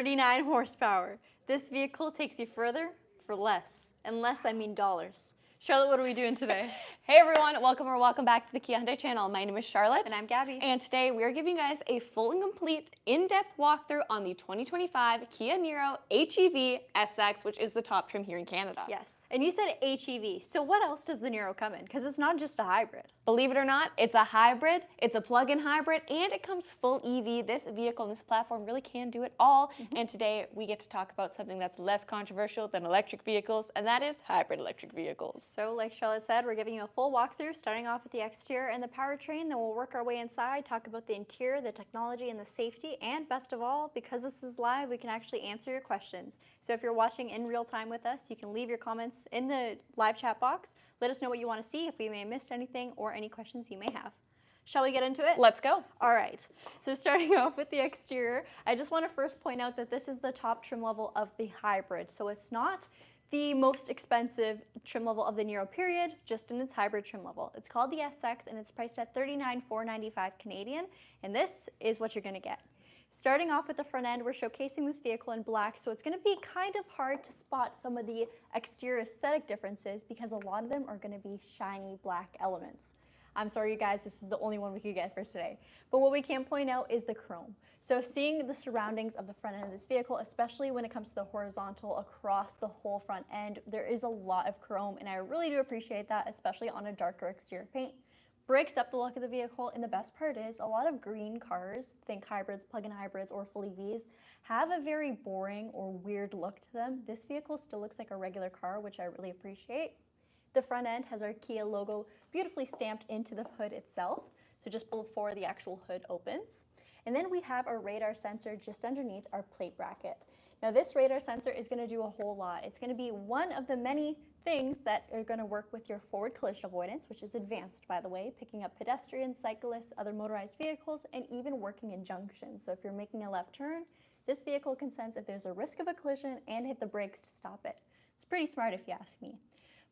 39 horsepower. This vehicle takes you further for less. And less, I mean dollars. Charlotte, what are we doing today? Hey everyone, welcome back to the Kia Hyundai channel. My name is Charlotte. And I'm Gabby. And today we are giving you guys a full and complete in-depth walkthrough on the 2025 Kia Niro HEV SX, which is the top trim here in Canada. Yes, and you said HEV, so what else does the Niro come in? Because it's not just a hybrid. Believe it or not, it's a hybrid, it's a plug-in hybrid, and it comes full EV. This vehicle and this platform really can do it all. And today we get to talk about something that's less controversial than electric vehicles, and that is hybrid electric vehicles. So like Charlotte said, we're giving you a full walkthrough, starting off with the exterior and the powertrain, then we'll work our way inside, talk about the interior, the technology, and the safety, and best of all, because this is live, we can actually answer your questions. So if you're watching in real time with us, you can leave your comments in the live chat box. Let us know what you want to see, if we may have missed anything, or any questions you may have. Shall we get into it? Let's go. All right, so starting off with the exterior, I just want to first point out that this is the top trim level of the hybrid. So it's not the most expensive trim level of the Niro period, just in its hybrid trim level. It's called the SX and it's priced at $39,495 Canadian, and this is what you're going to get. Starting off with the front end, we're showcasing this vehicle in black, so it's going to be kind of hard to spot some of the exterior aesthetic differences because a lot of them are going to be shiny black elements. I'm sorry you guys, this is the only one we could get for today. But what we can point out is the chrome. So seeing the surroundings of the front end of this vehicle, especially when it comes to the horizontal across the whole front end, there is a lot of chrome, and I really do appreciate that, especially on a darker exterior paint. Breaks up the look of the vehicle, and the best part is a lot of green cars, think hybrids, plug-in hybrids, or full EVs, have a very boring or weird look to them. This vehicle still looks like a regular car, which I really appreciate. The front end has our Kia logo beautifully stamped into the hood itself, so just before the actual hood opens. And then we have our radar sensor just underneath our plate bracket. Now this radar sensor is going to do a whole lot. It's going to be one of the many things that are going to work with your forward collision avoidance, which is advanced, by the way, picking up pedestrians, cyclists, other motorized vehicles, and even working in junctions. So if you're making a left turn, this vehicle can sense if there's a risk of a collision and hit the brakes to stop it. It's pretty smart if you ask me.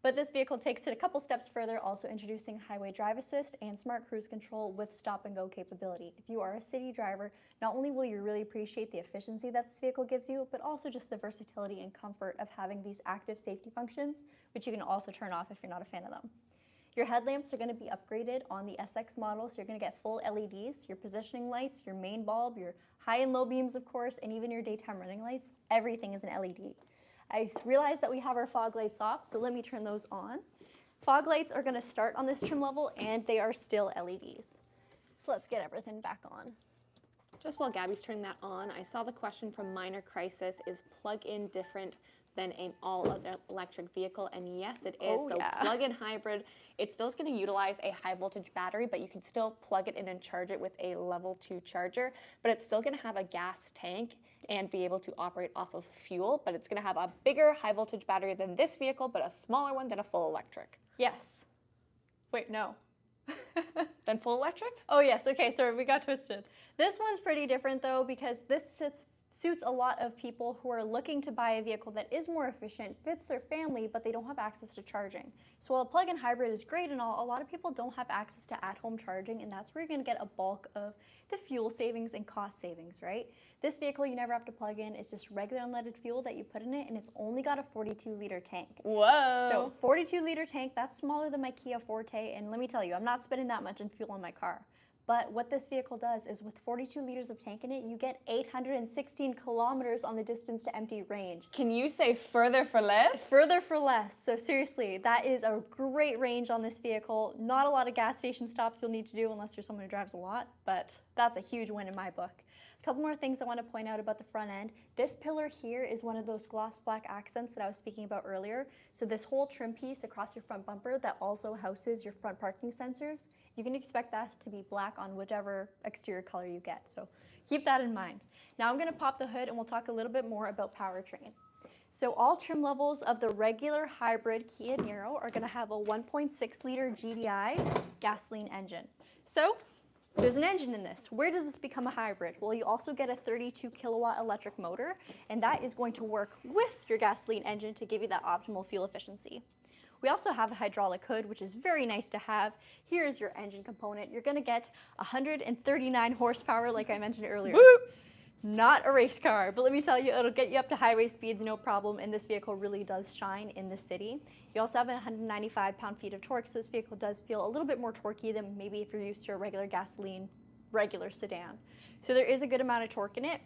But this vehicle takes it a couple steps further, also introducing highway drive assist and smart cruise control with stop and go capability. If you are a city driver, not only will you really appreciate the efficiency that this vehicle gives you, but also just the versatility and comfort of having these active safety functions, which you can also turn off if you're not a fan of them. Your headlamps are going to be upgraded on the SX model, so you're going to get full LEDs, your positioning lights, your main bulb, your high and low beams, of course, and even your daytime running lights. Everything is an LED. I realized that we have our fog lights off, so let me turn those on. Fog lights are going to start on this trim level, and they are still LEDs. So let's get everything back on. Just while Gabby's turning that on, I saw the question from Minor Crisis, is plug-in different than an all-electric vehicle? And yes, it is. So plug-in hybrid, it still is going to utilize a high-voltage battery, but you can still plug it in and charge it with a level 2 charger, but it's still going to have a gas tank and be able to operate off of fuel, but it's going to have a bigger high-voltage battery than this vehicle, but a smaller one than a full electric. Yes. Wait, no. Than full electric? Oh yes, okay, sorry, we got twisted. This one's pretty different though, because this suits a lot of people who are looking to buy a vehicle that is more efficient, fits their family, but they don't have access to charging. So while a plug-in hybrid is great and all, a lot of people don't have access to at-home charging, and that's where you're going to get a bulk of the fuel savings and cost savings, right? This vehicle you never have to plug in. It's just regular unleaded fuel that you put in it, and it's only got a 42-liter tank. Whoa! So 42-liter tank, that's smaller than my Kia Forte, and let me tell you, I'm not spending that much in fuel on my car. But what this vehicle does is with 42 liters of tank in it, you get 816 kilometers on the distance to empty range. Can you say further for less? Further for less. So seriously, that is a great range on this vehicle. Not a lot of gas station stops you'll need to do unless you're someone who drives a lot, but that's a huge win in my book. A couple more things I want to point out about the front end. This pillar here is one of those gloss black accents that I was speaking about earlier. So this whole trim piece across your front bumper that also houses your front parking sensors, you can expect that to be black on whichever exterior color you get. So keep that in mind. Now I'm going to pop the hood and we'll talk a little bit more about powertrain. So all trim levels of the regular hybrid Kia Niro are going to have a 1.6 liter GDI gasoline engine. So there's an engine in this. Where does this become a hybrid? Well, you also get a 32 kilowatt electric motor, and that is going to work with your gasoline engine to give you that optimal fuel efficiency. We also have a hydraulic hood, which is very nice to have. Here is your engine component. You're going to get 139 horsepower, like I mentioned earlier. Woo! not a race car, but let me tell you, it'll get you up to highway speeds, no problem, and this vehicle really does shine in the city. You also have 195 pound-feet of torque, so this vehicle does feel a little bit more torquey than maybe if you're used to a regular gasoline, regular sedan. So there is a good amount of torque in it.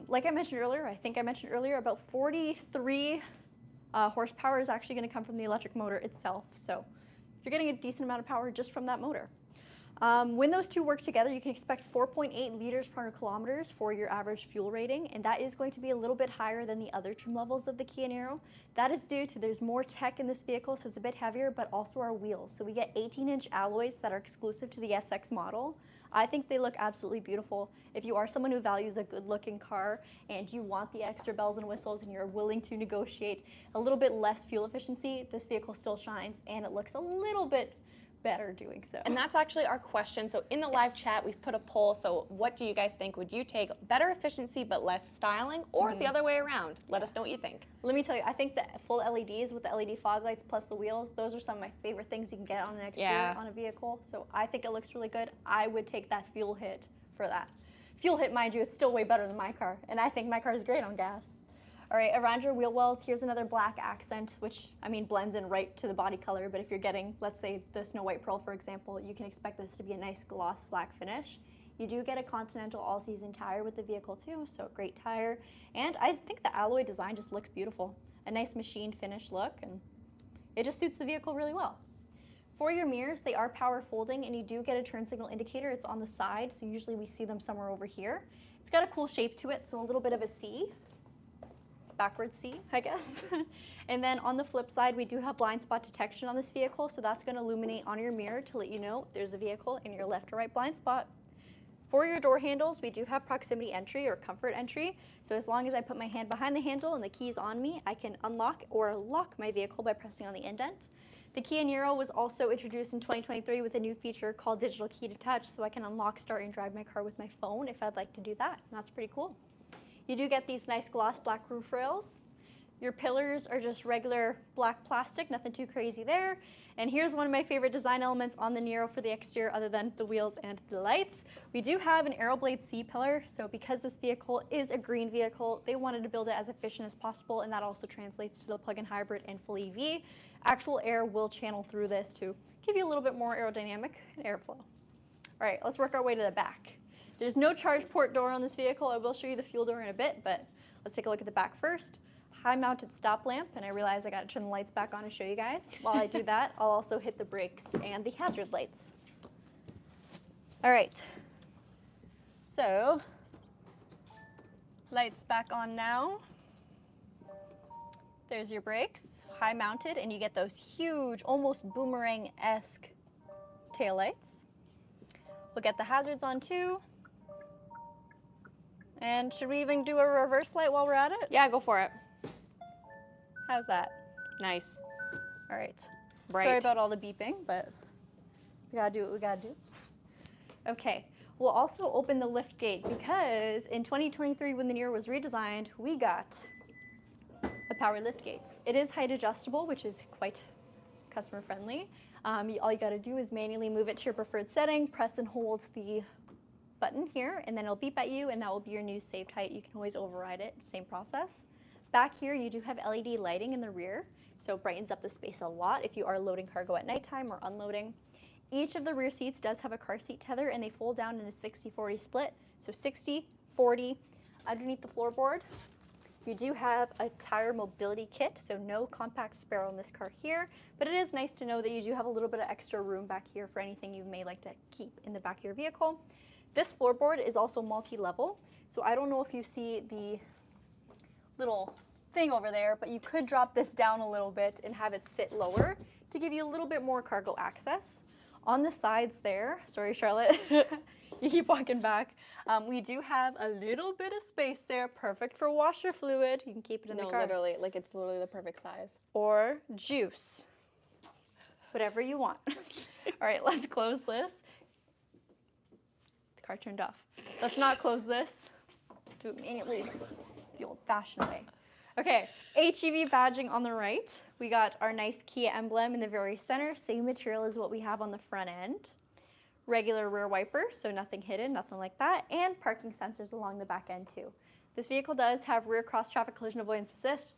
Like I mentioned earlier, I think I mentioned earlier, about 43 horsepower is actually going to come from the electric motor itself. So you're getting a decent amount of power just from that motor. When those two work together, you can expect 4.8 liters per 100 kilometers for your average fuel rating, and that is going to be a little bit higher than the other trim levels of the Kia Niro. That is due to there's more tech in this vehicle, so it's a bit heavier, but also our wheels. So we get 18-inch alloys that are exclusive to the SX model. I think they look absolutely beautiful. If you are someone who values a good-looking car and you want the extra bells and whistles and you're willing to negotiate a little bit less fuel efficiency, this vehicle still shines and it looks a little bit better doing so. And that's actually our question. So in the live chat, we've put a poll. So what do you guys think? Would you take better efficiency but less styling, or the other way around? Let us know what you think. Let me tell you, I think the full LEDs with the LED fog lights plus the wheels, those are some of my favorite things you can get on an exterior on a vehicle. So I think it looks really good. I would take that fuel hit for that. Fuel hit, mind you, it's still way better than my car. And I think my car is great on gas. All right, around your wheel wells, here's another black accent, which, I mean, blends in right to the body color, but if you're getting, let's say, the Snow White Pearl, for example, you can expect this to be a nice gloss black finish. You do get a Continental all-season tire with the vehicle, too, so great tire. And I think the alloy design just looks beautiful. A nice machined finish look, and it just suits the vehicle really well. For your mirrors, they are power folding, and you do get a turn signal indicator. It's on the side, so usually we see them somewhere over here. It's got a cool shape to it, so a little bit of a C. Backward C, I guess. And then on the flip side, we do have blind spot detection on this vehicle, so that's going to illuminate on your mirror to let you know there's a vehicle in your left or right blind spot. For your door handles, we do have proximity entry or comfort entry, so as long as I put my hand behind the handle and the keys on me, I can unlock or lock my vehicle by pressing on the indent. The Kia Niro was also introduced in 2023 with a new feature called Digital Key to Touch, so I can unlock, start, and drive my car with my phone if I'd like to do that, and that's pretty cool. You do get these nice gloss black roof rails. Your pillars are just regular black plastic, nothing too crazy there. And here's one of my favorite design elements on the Niro for the exterior other than the wheels and the lights. We do have an Aeroblade C-pillar, so because this vehicle is a green vehicle, they wanted to build it as efficient as possible, and that also translates to the plug-in hybrid and full EV. Actual air will channel through this to give you a little bit more aerodynamic and airflow. All right, let's work our way to the back. There's no charge port door on this vehicle. I will show you the fuel door in a bit, but let's take a look at the back first. High mounted stop lamp, and I realize I gotta turn the lights back on to show you guys. While I do that, I'll also hit the brakes and the hazard lights. All right, so lights back on now. There's your brakes, high mounted, and you get those huge, almost boomerang-esque taillights. We'll get the hazards on too. And should we even do a reverse light while we're at it? Yeah, go for it. How's that? Nice. All right. Bright. Sorry about all the beeping, but we gotta do what we gotta do. Okay. We'll also open the lift gate because in 2023, when the Niro was redesigned, we got the power lift gates. It is height adjustable, which is quite customer friendly. All you gotta do is manually move it to your preferred setting, press and hold the button here, and then it'll beep at you, and that will be your new saved height. You can always override it, same process. Back here, you do have LED lighting in the rear, so it brightens up the space a lot if you are loading cargo at nighttime or unloading. Each of the rear seats does have a car seat tether, and they fold down in a 60-40 split, so 60-40 underneath the floorboard. You do have a tire mobility kit, so no compact spare on this car here, but it is nice to know that you do have a little bit of extra room back here for anything you may like to keep in the back of your vehicle. This floorboard is also multi-level, so I don't know if you see the little thing over there, but you could drop this down a little bit and have it sit lower to give you a little bit more cargo access. On the sides there, sorry Charlotte, you keep walking back, we do have a little bit of space there, perfect for washer fluid. You can keep it in the car. No, literally, like it's literally the perfect size. Or juice, whatever you want. All right, let's close this. The car turned off. Let's not close this. Do it manually, the old-fashioned way. Okay, HEV badging on the right. We got our nice Kia emblem in the very center. Same material as what we have on the front end. regular rear wiper, so nothing hidden, nothing like that, and parking sensors along the back end too. This vehicle does have rear cross-traffic collision avoidance assist.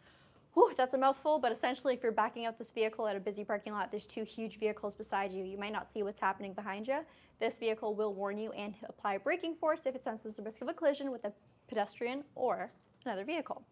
Whew, that's a mouthful, but essentially if you're backing out this vehicle at a busy parking lot, there's 2 huge vehicles beside you. You might not see what's happening behind you. This vehicle will warn you and apply braking force if it senses the risk of a collision with a pedestrian or another vehicle.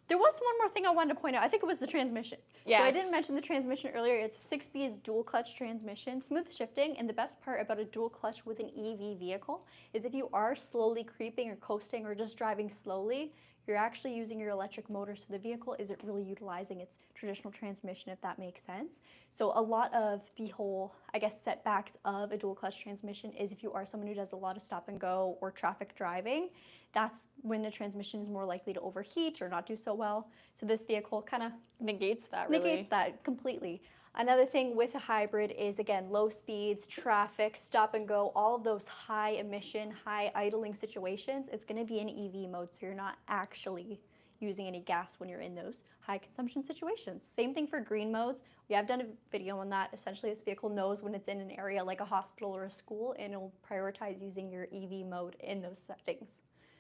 There was one more thing I wanted to point out. I think it was the transmission. Yes. So I didn't mention the transmission earlier. It's a 6-speed dual clutch transmission, smooth shifting, and the best part about a dual clutch with an EV vehicle is if you are slowly creeping or coasting or just driving slowly, you're actually using your electric motor, so the vehicle isn't really utilizing its traditional transmission, if that makes sense. So a lot of the whole, I guess, setbacks of a dual clutch transmission is if you are someone who does a lot of stop and go or traffic driving, that's when the transmission is more likely to overheat or not do so well. So this vehicle kind of Negates that, really. negates that completely. Another thing with a hybrid is, again, low speeds, traffic, stop and go, all of those high emission, high idling situations, it's going to be in EV mode, so you're not actually using any gas when you're in those high consumption situations. Same thing for green modes. We have done a video on that. Essentially, this vehicle knows when it's in an area like a hospital or a school, and it'll prioritize using your EV mode in those settings.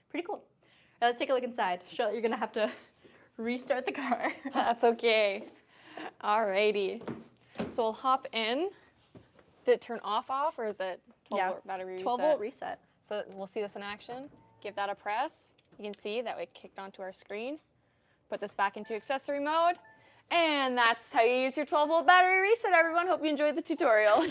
Pretty cool. Now let's take a look inside. Charlotte, you're going to have to restart the car. That's okay. Alrighty. So we'll hop in. Did it turn off, or is it 12-volt battery reset? 12-volt reset. So we'll see this in action. Give that a press. You can see that it kicked onto our screen. Put this back into accessory mode. And that's how you use your 12-volt battery reset, everyone. Hope you enjoyed the tutorial.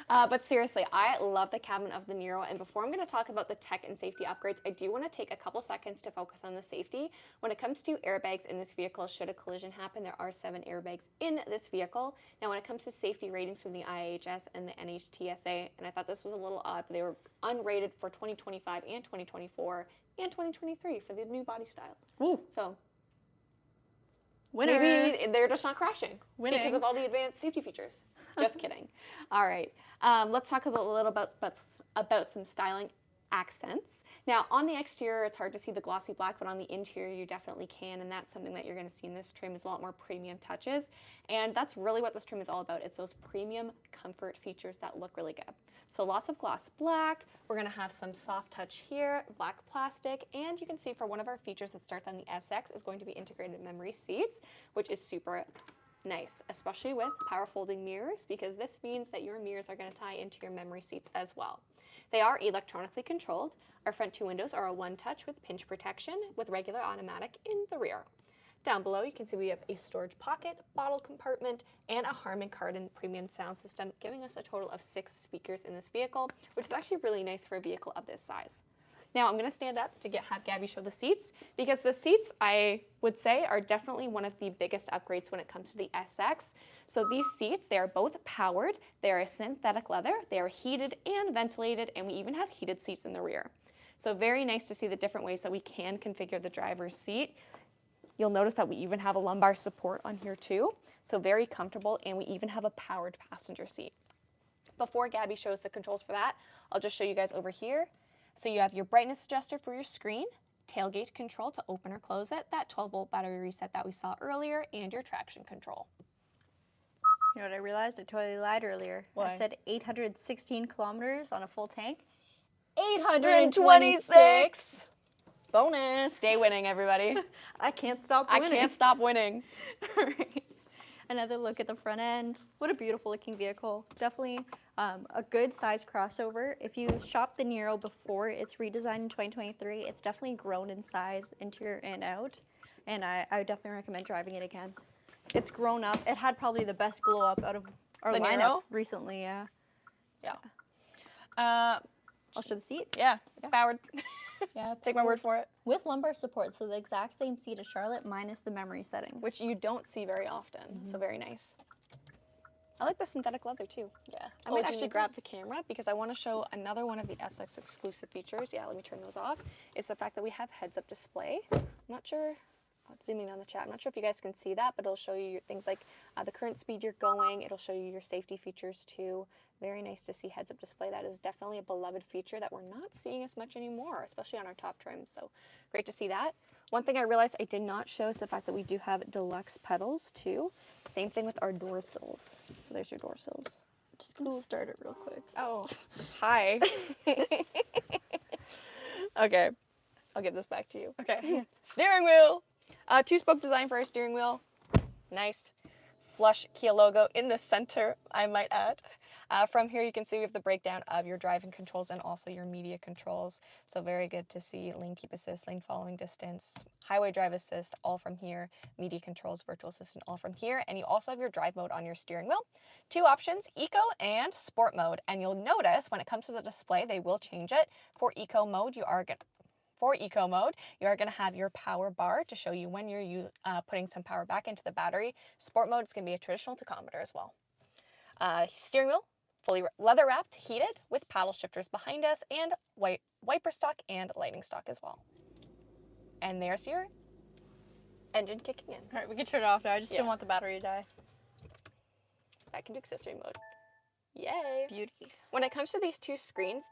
But seriously, I love the cabin of the Niro. And before I'm going to talk about the tech and safety upgrades, I do want to take a couple seconds to focus on the safety. When it comes to airbags in this vehicle, should a collision happen, there are 7 airbags in this vehicle. Now, when it comes to safety ratings from the IIHS and the NHTSA, and I thought this was a little odd, but they were unrated for 2025 and 2024 and 2023 for the new body style. Ooh. So Winner. maybe they're just not crashing Winning. because of all the advanced safety features. Just kidding. All right, let's talk a little about some styling accents. Now, on the exterior, it's hard to see the glossy black, but on the interior, you definitely can, and that's something that you're going to see in this trim is a lot more premium touches, and that's really what this trim is all about. It's those premium comfort features that look really good. So lots of gloss black. We're going to have some soft touch here, black plastic, and you can see for one of our features that starts on the SX is going to be integrated memory seats, which is super nice, especially with power folding mirrors, because this means that your mirrors are going to tie into your memory seats as well. They are electronically controlled. Our front 2 windows are a one-touch with pinch protection with regular automatic in the rear. Down below, you can see we have a storage pocket, bottle compartment, and a Harman Kardon premium sound system, giving us a total of 6 speakers in this vehicle, which is actually really nice for a vehicle of this size. Now, I'm going to stand up to have Gabby show the seats, because the seats, I would say, are definitely one of the biggest upgrades when it comes to the SX. So these seats, they are both powered, they are a synthetic leather, they are heated and ventilated, and we even have heated seats in the rear. So very nice to see the different ways that we can configure the driver's seat. You'll notice that we even have a lumbar support on here too, so very comfortable, and we even have a powered passenger seat. Before Gabby shows the controls for that, I'll just show you guys over here. So you have your brightness adjuster for your screen, tailgate control to open or close it, that 12-volt battery reset that we saw earlier, and your traction control. You know what I realized? I totally lied earlier. What? I said 816 kilometers on a full tank. 826! Bonus! Stay winning, everybody. I can't stop winning. I can't stop winning. All right. Another look at the front end. What a beautiful looking vehicle. Definitely a good size crossover. If you shop the Niro before it's redesigned in 2023, it's definitely grown in size, interior and out. And I would definitely recommend driving it again. It's grown up. It had probably the best glow up out of our The lineup Niro? recently, yeah. Yeah. I'll show the seat. Yeah, it's powered. Yeah, Take my word for it. with lumbar support, so the exact same seat as Charlotte minus the memory settings. Which you don't see very often, so very nice. I like the synthetic leather too. Yeah. I might actually grab the camera because I want to show another one of the SX exclusive features. Yeah, let me turn those off. Is the fact that we have heads-up display. I'm not sure. Zooming on the chat. I'm not sure if you guys can see that, but it'll show you things like the current speed you're going. It'll show you your safety features too. Very nice to see heads-up display. That is definitely a beloved feature that we're not seeing as much anymore, especially on our top trims. So great to see that. One thing I realized I did not show is the fact that we do have deluxe pedals too. Same thing with our door sills. So there's your door sills. Just gonna start it real quick. Oh, hi. Okay, I'll give this back to you. Okay. Steering wheel. Two-spoke design for our steering wheel. Nice flush Kia logo in the center, I might add. From here you can see we have the breakdown of your driving controls and also your media controls. So very good to see lane keep assist, lane following distance, highway drive assist, all from here. Media controls, virtual assistant, all from here. And you also have your drive mode on your steering wheel. Two options, eco and sport mode. And you'll notice when it comes to the display, they will change it. For eco mode, you are going to have your power bar to show you when you're putting some power back into the battery. Sport mode is going to be a traditional tachometer as well. Steering wheel, fully leather wrapped, heated, with paddle shifters behind us, and white wiper stock and lighting stock as well. And there's your engine kicking in. All right, we can turn it off now. I just didn't want the battery to die. Back into accessory mode. Yay! Beauty. When it comes to these two screens,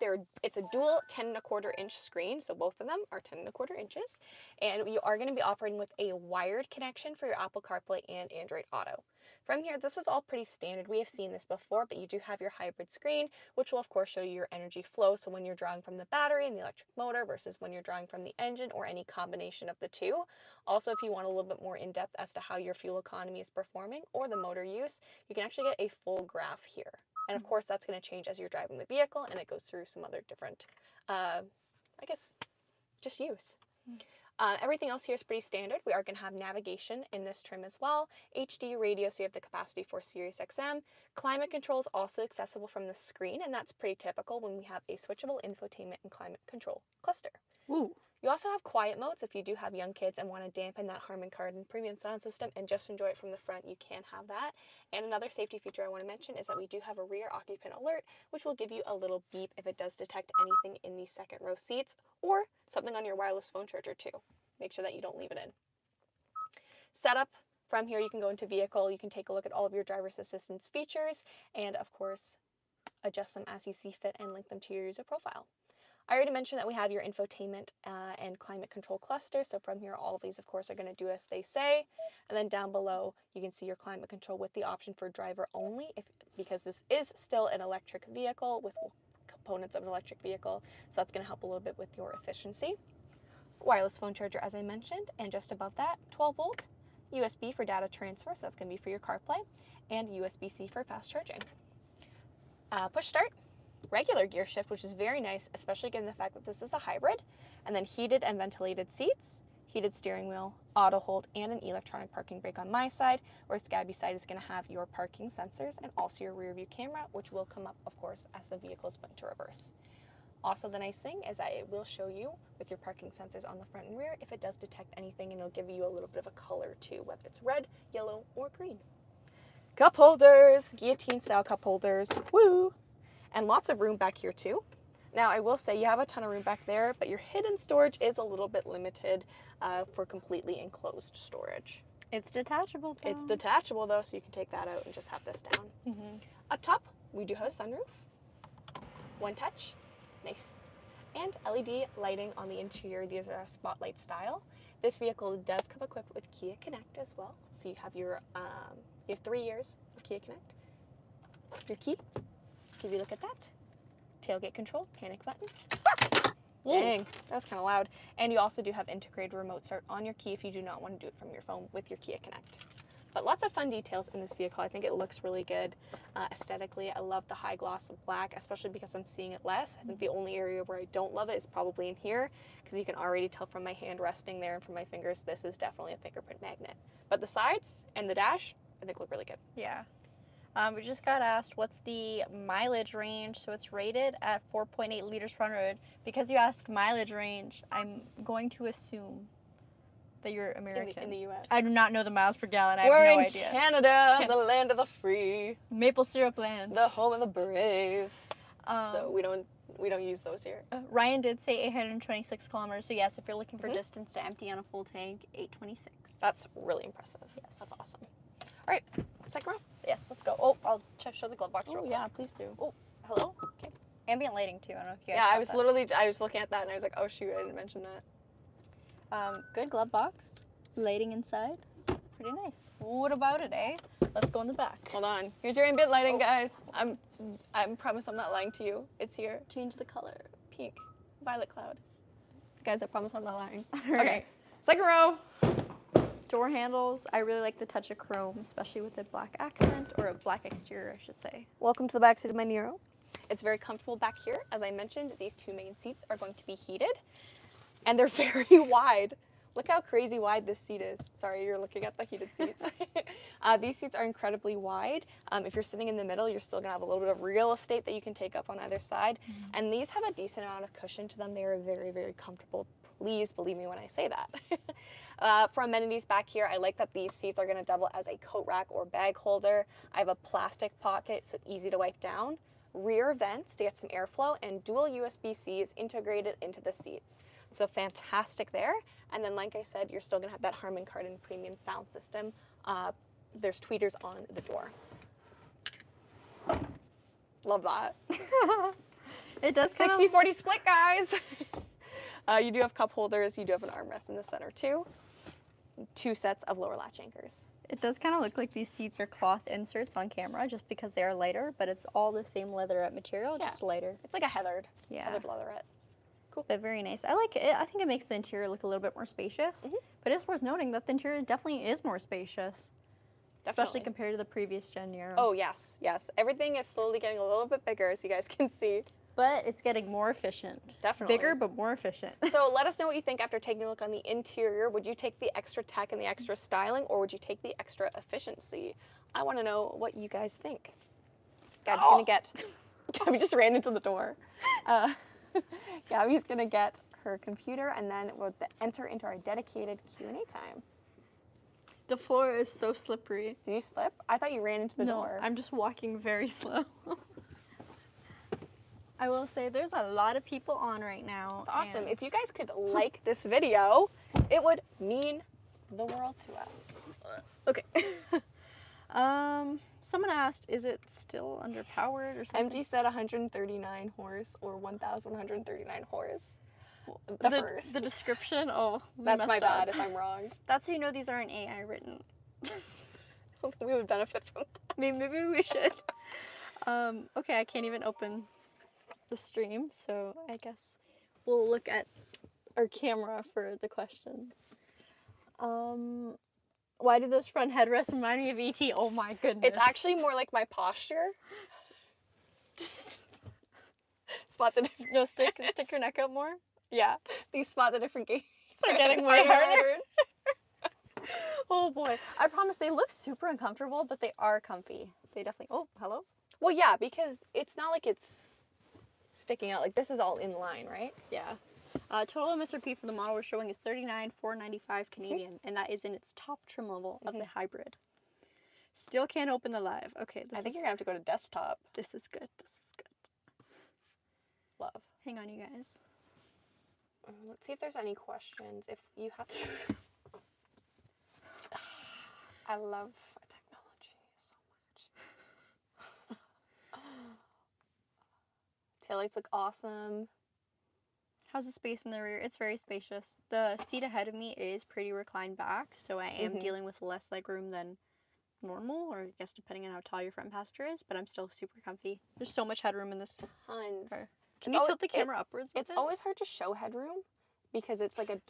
it's a dual 10.25-inch screen, so both of them are 10.25 inches, and you are going to be operating with a wired connection for your Apple CarPlay and Android Auto. From here, this is all pretty standard. We have seen this before, but you do have your hybrid screen, which will of course show you your energy flow, so when you're drawing from the battery and the electric motor versus when you're drawing from the engine or any combination of the two. Also, if you want a little bit more in-depth as to how your fuel economy is performing or the motor use, you can actually get a full graph here. And of course, that's going to change as you're driving the vehicle, and it goes through some other different, just use. Everything else here is pretty standard. We are going to have navigation in this trim as well. HD radio, so you have the capacity for Sirius XM. Climate control is also accessible from the screen, and that's pretty typical when we have a switchable infotainment and climate control cluster. Ooh. You also have quiet mode, so if you do have young kids and want to dampen that Harman Kardon premium sound system and just enjoy it from the front, you can have that. And another safety feature I want to mention is that we do have a rear occupant alert, which will give you a little beep if it does detect anything in the second row seats or something on your wireless phone charger too. Make sure that you don't leave it in. Setup. From here, you can go into vehicle, you can take a look at all of your driver's assistance features, and of course, adjust them as you see fit and link them to your user profile. I already mentioned that we have your infotainment and climate control cluster. So from here, all of these, of course, are going to do as they say. And then down below, you can see your climate control with the option for driver only, because this is still an electric vehicle with components of an electric vehicle. So that's going to help a little bit with your efficiency. Wireless phone charger, as I mentioned, and just above that, 12 volt, USB for data transfer, so that's going to be for your CarPlay, and USB-C for fast charging. Push start. Regular gear shift, which is very nice, especially given the fact that this is a hybrid, and then heated and ventilated seats, heated steering wheel, auto hold, and an electronic parking brake on my side, whereas Gabi's side is going to have your parking sensors and also your rear view camera, which will come up, of course, as the vehicle is put into reverse. Also, the nice thing is that it will show you with your parking sensors on the front and rear if it does detect anything, and it'll give you a little bit of a color too, whether it's red, yellow, or green. Cup holders, guillotine style cup holders, woo! And lots of room back here too. Now I will say you have a ton of room back there, but your hidden storage is a little bit limited for completely enclosed storage. It's detachable though. It's detachable though, so you can take that out and just have this down. Mm-hmm. Up top, we do have a sunroof. One touch, nice. And LED lighting on the interior. These are spotlight style. This vehicle does come equipped with Kia Connect as well. So you have your, you have 3 years of Kia Connect. Your key. If you look at that, tailgate control, panic button. Dang, that was kind of loud. And you also do have integrated remote start on your key if you do not want to do it from your phone with your Kia Connect. But lots of fun details in this vehicle. I think it looks really good aesthetically. I love the high gloss black, especially because I'm seeing it less. I think the only area where I don't love it is probably in here, because you can already tell from my hand resting there and from my fingers, this is definitely a fingerprint magnet. But the sides and the dash, I think look really good. Yeah. We just got asked what's the mileage range. So it's rated at 4.8 liters per 100. Because you asked mileage range, I'm going to assume that you're American. In the U.S. I do not know the miles per gallon. I We're have no in idea. Canada, the land of the free, Maple syrup land. the home of the brave. So we don't use those here. Ryan did say 826 kilometers. So yes, if you're looking for distance to empty on a full tank, 826. That's really impressive. Yes. That's awesome. All right, second row. Yes, let's go. Oh, I'll show the glove box real Oh quick. yeah, please do. Oh, hello. Okay. Ambient lighting too. I don't know if you guys Yeah, caught that. I was looking at that and I was like, oh shoot, I didn't mention that. Good glove box. Lighting inside. pretty nice. What about it, eh? Let's go in the back. Hold on. Here's your ambient lighting, guys. I promise I'm not lying to you. It's here. Change the color. Pink. Violet cloud. Guys, I promise I'm not lying. All Okay. right. Second row. Door handles. I really like the touch of chrome, especially with a black accent, or a black exterior, I should say. Welcome to the back seat of my Niro. It's very comfortable back here. As I mentioned, these two main seats are going to be heated, and they're very wide. Look how crazy wide this seat is. Sorry, you're looking at the heated seats. These seats are incredibly wide. If you're sitting in the middle, you're still gonna have a little bit of real estate that you can take up on either side. And these have a decent amount of cushion to them. They are very, very comfortable. Please believe me when I say that. For amenities back here, I like that these seats are gonna double as a coat rack or bag holder. I have a plastic pocket, so easy to wipe down. Rear vents to get some airflow, and dual USB-Cs integrated into the seats. So fantastic there. And then, like I said, you're still gonna have that Harman Kardon premium sound system. There's tweeters on the door. Love that. It does 60-40 split, guys. You do have cup holders. You do have an armrest in the center too. 2 sets of lower latch anchors. It does kind of look like these seats are cloth inserts on camera just because they are lighter, but it's all the same leatherette material, just lighter. It's like a heathered leatherette. Cool. But very nice. I like it. I think it makes the interior look a little bit more spacious. But it's worth noting that the interior definitely is more spacious. Especially compared to the previous Gen Niro. Oh, yes, yes. Everything is slowly getting a little bit bigger, as you guys can see. But it's getting more efficient. Definitely. Bigger, but more efficient. So let us know what you think after taking a look on the interior. Would you take the extra tech and the extra styling, or would you take the extra efficiency? I want to know what you guys think. Gabby's gonna get... Gabby just ran into the door. Gabby's gonna get her computer, and then we'll enter into our dedicated Q&A time. The floor is so slippery. Did you slip? I thought you ran into the door. I'm just walking very slow. I will say there's a lot of people on right now. It's awesome. If you guys could like this video, it would mean the world to us. Okay. Someone asked, is it still underpowered or something? MG said 139 horse or 1,139 horse. The description, that's my bad if I'm wrong. That's how you know these aren't AI written. We would benefit from that. Maybe we should. Okay, I can't even open the stream, so I guess we'll look at our camera for the questions. Why do those front headrests remind me of ET? Oh my goodness. It's actually more like my posture. Spot the difference. No, stick your neck out more. Yeah, these spot the different games. They're getting way harder. Oh boy. I promise they look super uncomfortable, but they are comfy. They definitely, oh, hello? Well, yeah, because it's not like it's sticking out. Like, this is all in line, right? Yeah. Total MSRP for the model we're showing is $39,495 Canadian, and that is in its top trim level of the hybrid. Still can't open the live. Okay, I think you're gonna have to go to desktop. This is good. This is good. Love. Hang on, you guys. Let's see if there's any questions. If you have to... I love technology so much. Taillights look awesome. How's the space in the rear? It's very spacious. The seat ahead of me is pretty reclined back, so I am dealing with less legroom than normal, or I guess depending on how tall your front passenger is, but I'm still super comfy. There's so much headroom in this Tons. car. Can you tilt the camera upwards? It's always hard to show headroom because it's like a...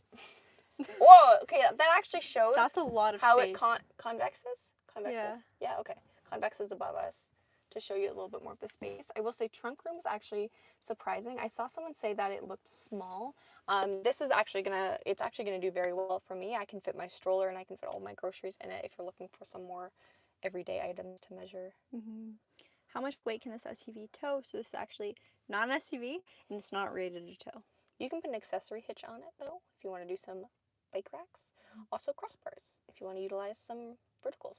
Whoa, okay, that actually shows that's a lot of how space. it convexes. Yeah. Yeah, okay. Convexes above us to show you a little bit more of the space. I will say trunk room is actually surprising. I saw someone say that it looked small. This is actually it's actually gonna do very well for me. I can fit my stroller and I can fit all my groceries in it if you're looking for some more everyday items to measure. How much weight can this SUV tow? So this is actually not an SUV, and it's not rated to tow. You can put an accessory hitch on it though, if you want to do some bike racks. Also crossbars, if you want to utilize some vertical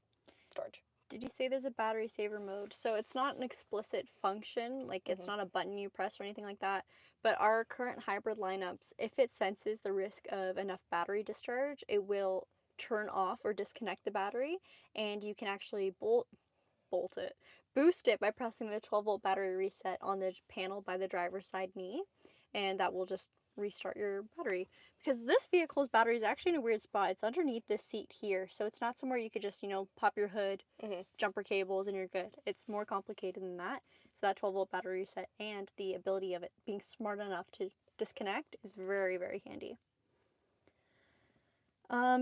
storage. Did you say there's a battery saver mode? So it's not an explicit function, like it's not a button you press or anything like that, but our current hybrid lineups, if it senses the risk of enough battery discharge, it will turn off or disconnect the battery, and you can actually boost it by pressing the 12-volt battery reset on the panel by the driver's side knee, and that will just restart your battery. Because this vehicle's battery is actually in a weird spot. It's underneath this seat here, so it's not somewhere you could just, you know, pop your hood, jumper cables, and you're good. It's more complicated than that. So that 12-volt battery reset and the ability of it being smart enough to disconnect is very, very handy.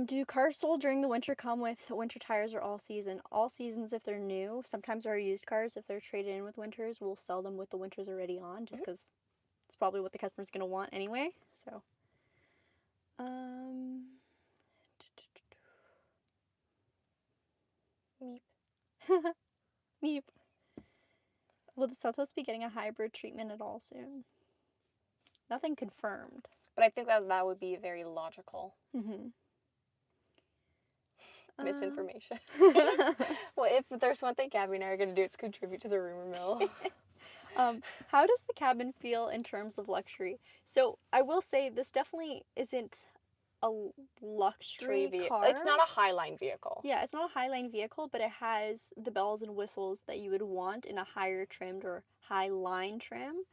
Do cars sold during the winter come with winter tires or all season? All seasons if they're new. Sometimes our used cars, if they're traded in with winters, we'll sell them with the winters already on, just because it's probably what the customer's going to want anyway. So, Meep. Meep. Will the Seltos be getting a hybrid treatment at all soon? Nothing confirmed. But I think that would be very logical. Misinformation. Well, if there's one thing Gabi and I are going to do, it's contribute to the rumor mill. How does the cabin feel in terms of luxury? So I will say this definitely isn't a luxury car. It's not a highline vehicle. Yeah, it's not a highline vehicle, but it has the bells and whistles that you would want in a higher trimmed or high line trim.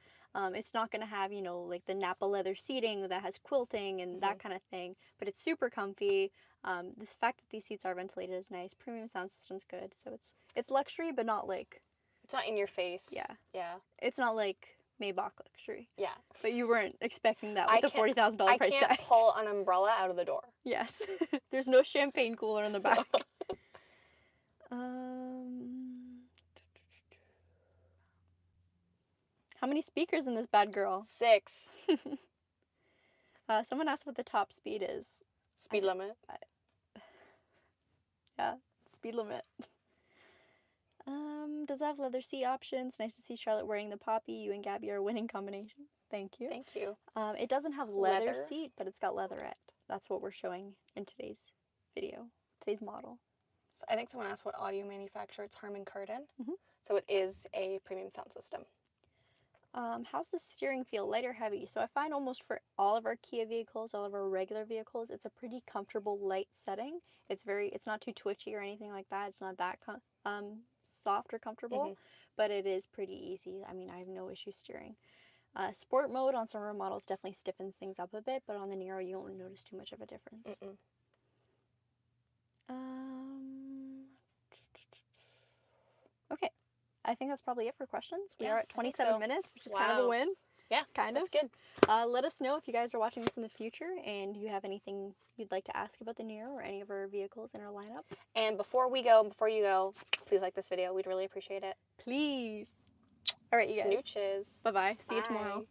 It's not going to have, you know, like the Napa leather seating that has quilting and that kind of thing, but it's super comfy. The fact that these seats are ventilated is nice. Premium sound system's good. So it's luxury, but not like... It's not in your face. Yeah. Yeah. It's not like Maybach luxury. Yeah. But you weren't expecting that with the $40,000 price tag. I can't pull an umbrella out of the door. Yes. There's no champagne cooler in the back. How many speakers in this bad girl? 6. Someone asked what the top speed is. Speed limit. Yeah, speed limit. Does it have leather seat options? Nice to see Charlotte wearing the poppy. You and Gabi are a winning combination. Thank you. Thank you. It doesn't have leather seat, but it's got leatherette. That's what we're showing in today's video, today's model. So I think someone asked what audio manufacturer. It's Harman Kardon. So it is a premium sound system. How's the steering feel, light or heavy? So I find almost for all of our Kia vehicles, all of our regular vehicles, it's a pretty comfortable light setting. It's not too twitchy or anything like that. It's not that soft or comfortable, but it is pretty easy. I mean, I have no issue steering. Sport mode on some of our models definitely stiffens things up a bit, but on the Niro you won't notice too much of a difference. Okay. I think that's probably it for questions. We are at 27 minutes, which is kind of a win. Yeah, kind of. That's good. Let us know if you guys are watching this in the future and you have anything you'd like to ask about the Niro or any of our vehicles in our lineup. And before you go, please like this video. We'd really appreciate it. Please. All right, you guys. Snooches. Bye-bye. See you tomorrow.